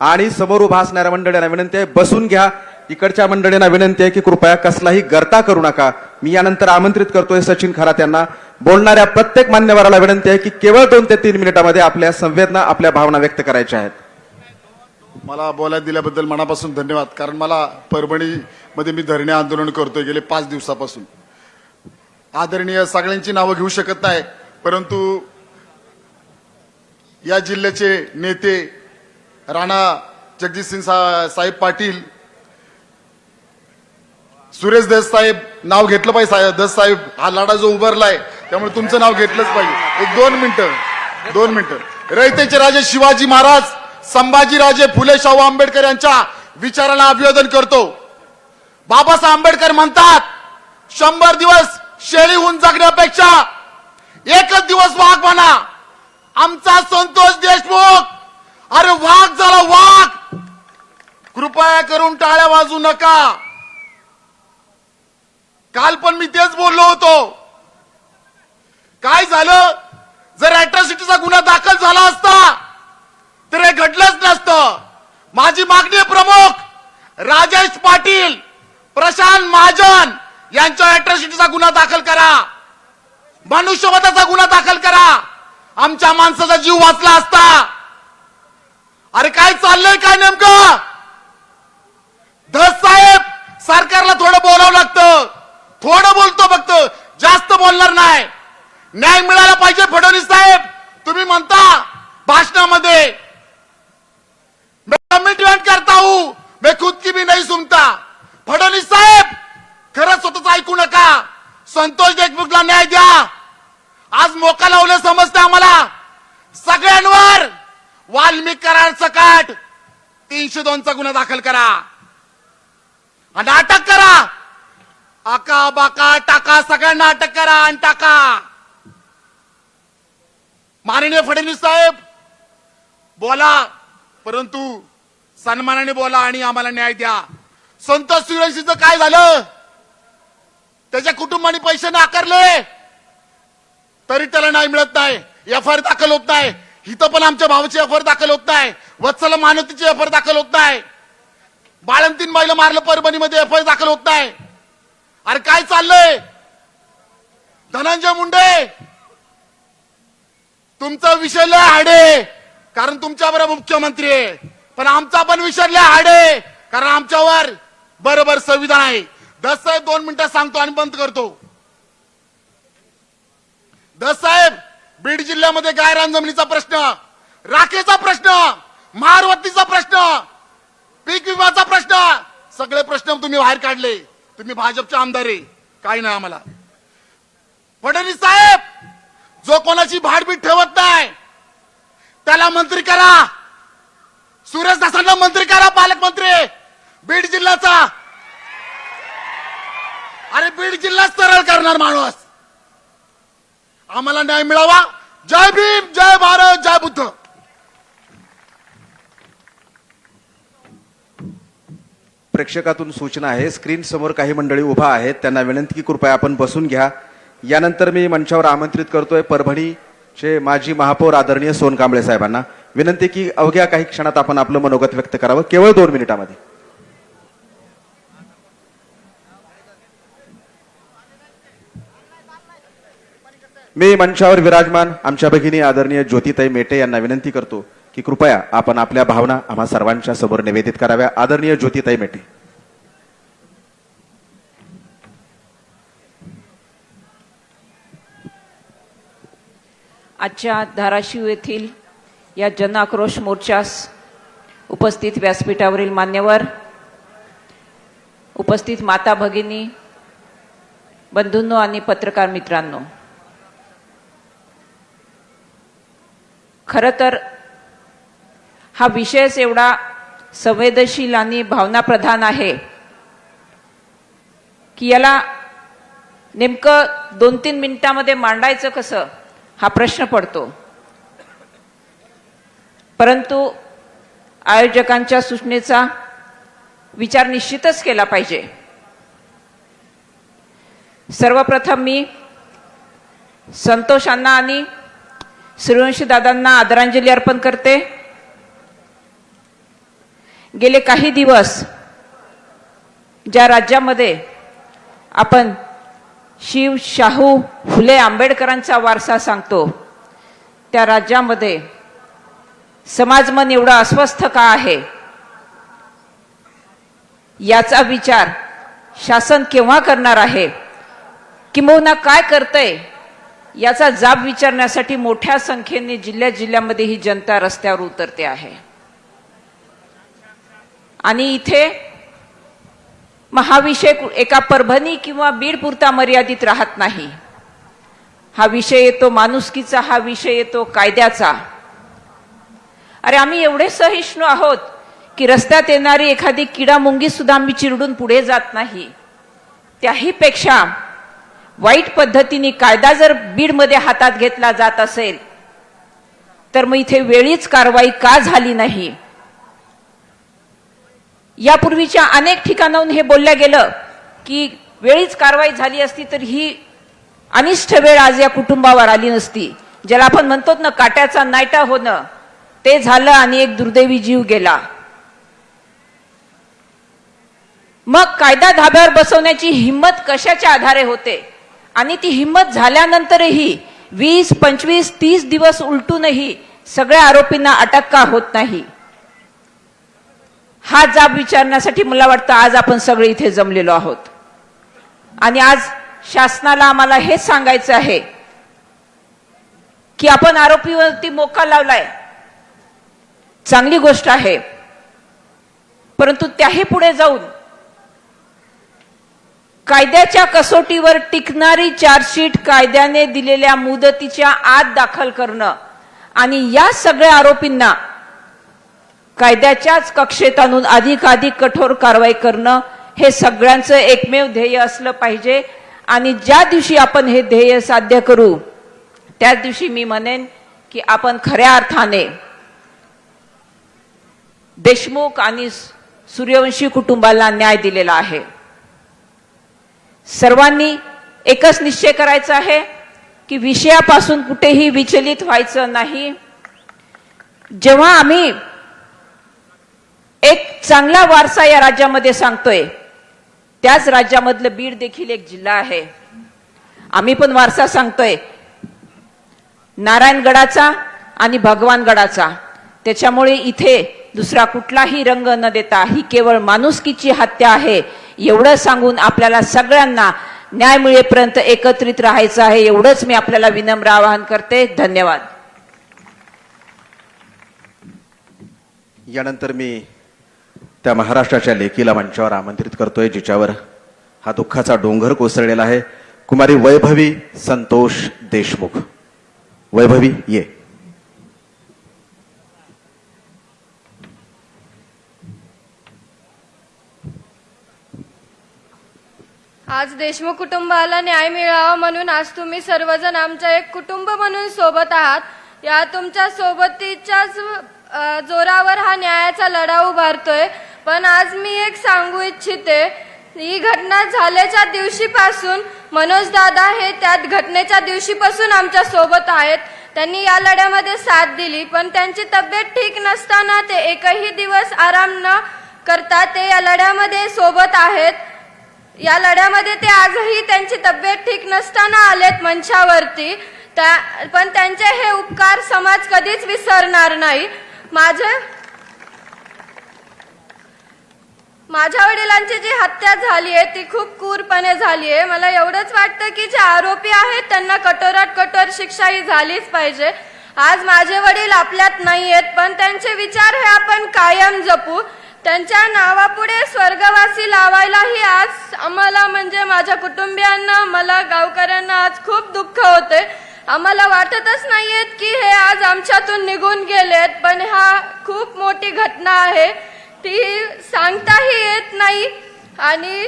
आणि समोर उभा असणाऱ्या मंडळींना विनंती आहे बसून घ्या. इकडच्या मंडळींना विनंती आहे की कृपया कसलाही गर्ता करू नका. मी यानंतर आमंत्रित करतोय सचिन खरात यांना. बोलणाऱ्या प्रत्येक मान्यवराला विनंती आहे की केवळ 2 ते 3 मिनिटांमध्ये आपल्या संवेदना आपल्या भावना व्यक्त करायच्या आहेत. मला बोलायला दिल्याबद्दल मनापासून धन्यवाद. कारण मला परभणीमध्ये मी धरणे आंदोलन करतोय गेले 5 दिवसापासून. आदरणीय सगळ्यांची नावं घेऊ शकत नाही, परंतु या जिल्ह्याचे नेते राणा जगजितसिंग साहेब पाटील, सुरेश दस साहेब नाव घेतलं पाहिजे. दस साहेब हा लढा जो उभारलाय त्यामुळे तुमचं नाव घेतलंच पाहिजे. एक 2 मिनिटं. रयतेचे राजे शिवाजी महाराज, संभाजीराजे फुले शाहू आंबेडकर यांच्या विचाराला अभिवादन करतो. बाबासाहेब आंबेडकर म्हणतात 100 दिवस शेळी होऊन जगण्यापेक्षा एकच दिवस वाघ बना. आमचा संतोष देशमुख अरे वाघ झाला वाघ. कृपया करून टाळ्या वाजू नका. काल पण मी तेच बोललो होतो. काय झालं, जर अॅट्रॉसिटीचा गुन्हा दाखल झाला असता तर हे घडलंच नसतं. माझी मागणी आहे प्रमुख राजेश पाटील, प्रशांत महाजन यांच्या अॅट्रॉसिटीचा गुन्हा दाखल करा. मनुष्यवधाचा गुन्हा दाखल करा. आमच्या माणसाचा जीव वाचला असता. अरे काय चाललंय काय नेमकं? धस साहेब, सरकारला थोडं बोलावं लागतं. थोडं बोलतो फक्त, जास्त बोलणार नाही. न्याय मिळाला पाहिजे. फडणवीस साहेब तुम्ही म्हणता भाषणामध्ये मैं कमिटमेंट करता हूं, मैं खुद की भी नहीं सुनता. फडणवीस साहेब खरंच स्वतःच ऐकू नका. संतोष देशमुखला न्याय द्या. आज मोका लावलं समजतं आम्हाला. सगळ्यांवर वाल्मिक करार सकट 302 चा गुन्हा दाखल करा आणि अटक करा. आका बाका टाका, सगळ्यांना अटक करा आणि टाका. माननीय फडणवीस साहेब बोला, परंतु सन्मानाने बोला आणि आम्हाला न्याय द्या. संतोष सुरेशीचं काय झालं? त्याच्या कुटुंबाने पैसे नाकारले तरी त्याला न्याय मिळत नाही. एफआयआर दाखल होत नाही. इथं पण आमच्या भावाची एफआयआर दाखल होत नाही. वत्सल मानवतीची एफआयआर दाखल होत नाही. बाळंतीन बाईला मारलं परभणीमध्ये, एफआयआर दाखल होत नाही. अरे काय चाललंय? धनंजय मुंडे तुमचा विषय लय हाडे, कारण तुमच्याबरोबर मुख्यमंत्री आहे. पण आमचा पण विषय लय हाडे, कारण आमच्यावर बरोबर संविधान आहे. 10 साहेब 2 मिनिटं सांगतो आणि बंद करतो. 10 साहेब, बीड जिल्ह्यामध्ये गायरान जमिनीचा प्रश्न, राखेचा प्रश्न, महारवतीचा प्रश्न, पीक विम्याचा प्रश्न, सगळे प्रश्न तुम्ही बाहेर काढले. तुम्ही भाजपचे आमदार आहे, काही नाही आम्हाला. फडणवीस साहेब जो कोणाची भाडबीड ठेवत नाही त्याला मंत्री करा. सुरेश दासांना मंत्री करा, पालकमंत्री बीड जिल्ह्याचा. अरे बीड जिल्हा सरळ करणार माणूस. आम्हाला न्याय मिळावा. जय भीम, जय भारत, जय बुद्ध. प्रेक्षकातून सूचना आहे, स्क्रीन समोर काही मंडळी उभा आहेत, त्यांना विनंती की कृपया आपण बसून घ्या. यानंतर मी मंचावर आमंत्रित करतोय परभणीचे माजी महापौर आदरणीय सोनकांबळे साहेबांना. विनंती की अवघ्या काही क्षणात आपण आपलं मनोगत व्यक्त करावं, केवळ 2 मिनिटांमध्ये. मी मंचावर विराजमान आमच्या भगिनी आदरणीय ज्योतिताई मेटे यांना विनंती करतो की कृपया आपण आपल्या भावना आम्हा सर्वांच्या समोर निवेदित कराव्या. आदरणीय ज्योतिताई मेटे. आजच्या धाराशिव येथील या जन आक्रोश मोर्चास उपस्थित व्यासपीठावरील मान्यवर, उपस्थित माता भगिनी, बंधूंनो आणि पत्रकार मित्रांनो, खरं तर हा विषयच एवढा संवेदनशील आणि भावनाप्रधान आहे की याला नेमकं 2-3 मिनिटांमध्ये मांडायचं कसं हा प्रश्न पडतो. परंतु आयोजकांच्या सूचनेचा विचार निश्चितच केला पाहिजे. सर्वप्रथम मी संतोषांना आणि सूर्यवंशी दादांना आदरांजली अर्पण करते. गेले काही दिवस ज्या राज्यामध्ये आपण शिव शाहू फुले आंबेडकरांचा वारसा सांगतो, त्या राज्यामध्ये समाजमन एवढं अस्वस्थ का आहे याचा विचार शासन केव्हा करणार आहे, किंबहुना काय करतंय याचा जाब विचारण्यासाठी मोठ्या संख्येने जिल्ह्यामध्ये ही जनता रस्त्यावर उतरते आहे. आणि इथे हा विषय एका परभणी किंवा बीड पुरता मर्यादित राहत नाही. हा विषय येतो माणुसकीचा, हा विषय येतो कायद्याचा. अरे आम्ही एवढे सहिष्णू आहोत की रस्त्यात येणारी एखादी किडा मुंगी सुद्धा आम्ही चिरडून पुढे जात नाही. त्याही पेक्षा वाईट पद्धतीने कायदा जर बीडमध्ये हातात घेतला जात असेल तर मग इथे वेळीच कारवाई का झाली नाही. यापूर्वीच्या अनेक ठिकाणाहून हे बोलल्या गेलं की वेळीच कारवाई झाली असती तर ही अनिष्ट वेळ आज या कुटुंबावर आली नसती. ज्याला आपण म्हणतो ना काट्याचा नायटा होणं, ते झालं आणि एक दुर्दैवी जीव गेला. मग कायदा धाब्यावर बसवण्याची हिंमत कशाच्या आधारे होते, आणि ती हिंमत झाल्यानंतरही 20, 25, 30 दिवस उलटूनही सगळ्या आरोपींना अटक का होत नाही, हा जाब विचारण्यासाठी मला वाटतं आज आपण सगळे इथे जमलेलो आहोत. आणि आज शासनाला आम्हाला हेच सांगायचं आहे की आपण आरोपीवरती मोका लावलाय, चांगली गोष्ट आहे, परंतु त्याही पुढे जाऊन कायद्याच्या कसोटीवर टिकणारी चार्जशीट कायद्याने दिलेल्या मुदतीच्या आत दाखल करणं आणि या सगळ्या आरोपींना कायद्याच्याच कक्षेत आणून अधिकाधिक कठोर कारवाई करणं हे सगळ्यांचं एकमेव ध्येय असलं पाहिजे. आणि ज्या दिवशी आपण हे ध्येय साध्य करू त्याच दिवशी मी म्हणेन की आपण खऱ्या अर्थाने देशमुख आणि सूर्यवंशी कुटुंबाला न्याय दिलेला आहे. सर्वांनी एकच निश्चय करायचा आहे की विषयापासून कुठेही विचलित व्हायचं नाही. जेव्हा आम्ही एक चांगला वारसा या राज्यामध्ये सांगतोय, त्याच राज्यामधलं बीड देखील एक जिल्हा आहे. आम्ही पण वारसा सांगतोय नारायणगडाचा आणि भगवानगडाचा. त्याच्यामुळे इथे दुसरा कुठलाही रंग न देता ही केवळ माणुसकीची हत्या आहे एवढं सांगून आपल्याला सगळ्यांना न्याय मिळेपर्यंत एकत्रित राहायचं आहे, एवढंच मी आपल्याला विनम्र आवाहन करते. धन्यवाद. यानंतर मी त्या महाराष्ट्राच्या लेकीला मंचावर आमंत्रित करतोय जिच्यावर हा दुःखाचा डोंगर कोसळलेला आहे. कुमारी वैभवी संतोष देशमुख. वैभवी ये. आज देशमुख कुटुंबाला न्याय मिळावा म्हणून आज तुम्ही सर्वजण आमच्या एक कुटुंब म्हणून सोबत आहात. या तुमच्या सोबतीच्याच जोरावर हा न्यायाचा लढा उभारतोय. पण आज मी एक सांगू इच्छिते, ही घटना झाल्याच्या दिवशीपासून मनोज दादा हे त्या घटनेच्या दिवशीपासून आमच्या सोबत आहेत. त्यांनी या लढ्यामध्ये साथ दिली, पण त्यांची तब्येत ठीक नसताना ते एकही दिवस आराम न करता ते या लढ्यामध्ये सोबत आहेत. या लढ्यामध्ये ते आजही त्यांची तब्येत ठीक नसताना आलेत मंचावरती. पण त्यांचे हे उपकार समाज कधीच विसरणार नाही. माझ्या वडिलांची जी हत्या झाली आहे ती खूप क्रूरपणे झाली आहे. मला एवढंच वाटतं की जे आरोपी आहेत त्यांना कठोरात कठोर शिक्षा ही झालीच पाहिजे. आज माझे वडील आपल्यात नाही आहेत, पण त्यांचे विचार हे आपण कायम जपू. त्यांच्या नावापुढे स्वर्गवासी लावायलाही आज आम्हाला म्हणजे माझ्या कुटुंबियांना, मला गावकऱ्यांना आज खूप दुःख होते. आम्हाला वाटतच नाहीयेत की हे आज आमच्यातून निघून गेलेत. पण हा खूप मोठी घटना आहे, ती सांगताही येत नाही. आणि